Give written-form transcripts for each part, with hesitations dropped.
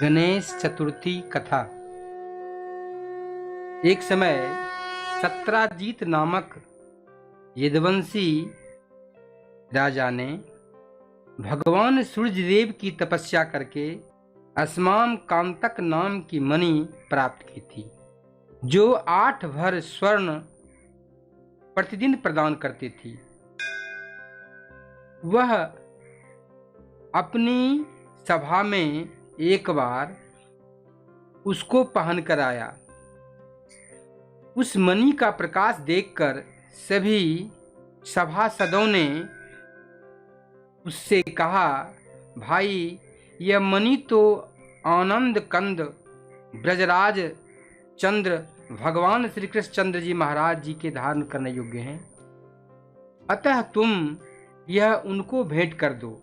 गणेश चतुर्थी कथा। एक समय सत्राजीत नामक यदुवंशी राजा ने भगवान सूर्यदेव की तपस्या करके अस्माम कांतक नाम की मणि प्राप्त की थी, जो 8 भर स्वर्ण प्रतिदिन प्रदान करती थी। वह अपनी सभा में एक बार उसको पहन कर आया। उस मणि का प्रकाश देखकर सभी सभासदों ने उससे कहा, भाई, यह मणि तो आनंद कंद ब्रजराज चंद्र भगवान श्री कृष्ण चंद्र जी महाराज जी के धारण करने योग्य हैं, अतः तुम यह उनको भेंट कर दो।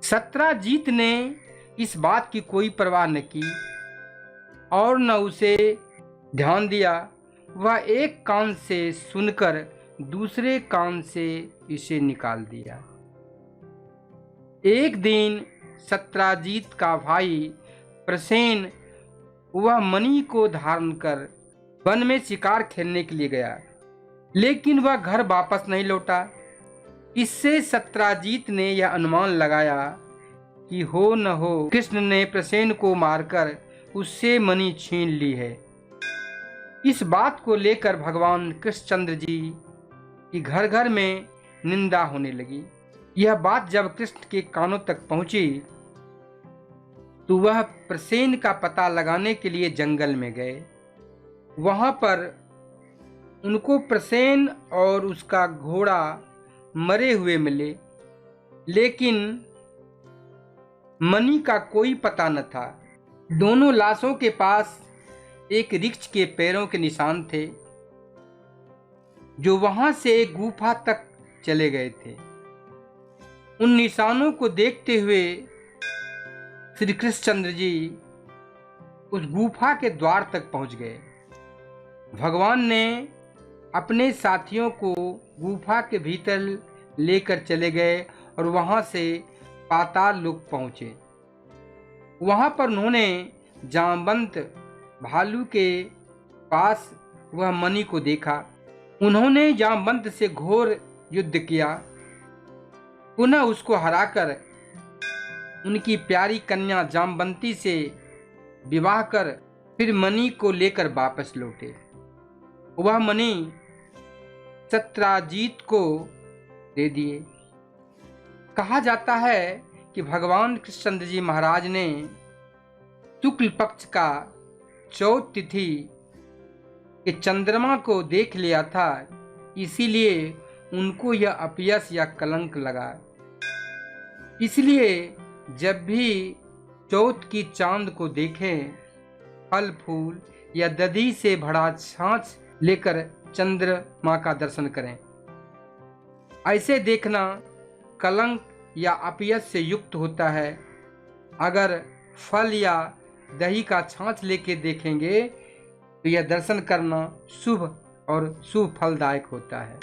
सत्राजीत ने इस बात की कोई परवाह न की और न उसे ध्यान दिया। वह एक कान से सुनकर दूसरे कान से इसे निकाल दिया। एक दिन सत्राजीत का भाई प्रसेन वह मणि को धारण कर वन में शिकार खेलने के लिए गया, लेकिन वह घर वापस नहीं लौटा। इससे सत्राजीत ने यह अनुमान लगाया कि हो न हो कृष्ण ने प्रसेन को मारकर उससे मणि छीन ली है। इस बात को लेकर भगवान कृष्णचंद्र जी की घर घर में निंदा होने लगी। यह बात जब कृष्ण के कानों तक पहुंची तो वह प्रसेन का पता लगाने के लिए जंगल में गए। वहां पर उनको प्रसेन और उसका घोड़ा मरे हुए मिले, लेकिन मणि का कोई पता न था। दोनों लाशों के पास एक वृक्ष के पैरों के निशान थे, जो वहां से एक गुफा तक चले गए थे। उन निशानों को देखते हुए श्री कृष्णचंद्र जी उस गुफा के द्वार तक पहुंच गए। भगवान ने अपने साथियों को गुफा के भीतर लेकर चले गए और वहां से पाताल लोक पहुंचे। वहां पर उन्होंने जामवंत भालू के पास वह मणि को देखा। उन्होंने जामवंत से घोर युद्ध किया, पुनः उसको हराकर उनकी प्यारी कन्या जामवंती से विवाह कर फिर मणि को लेकर वापस लौटे। वह मणि सत्राजीत को दे दिए। कहा जाता है कि भगवान कृष्णचंद्र जी महाराज ने शुक्ल पक्ष का चौथ तिथि के चंद्रमा को देख लिया था, इसीलिए उनको यह अपयश या कलंक लगा। इसलिए जब भी चौथ की चांद को देखें, फल फूल या दधी से भरा छाछ लेकर चंद्रमा का दर्शन करें। ऐसे देखना कलंक या अपयश से युक्त होता है। अगर फल या दही का छाछ लेके देखेंगे तो यह दर्शन करना शुभ और शुभ फलदायक होता है।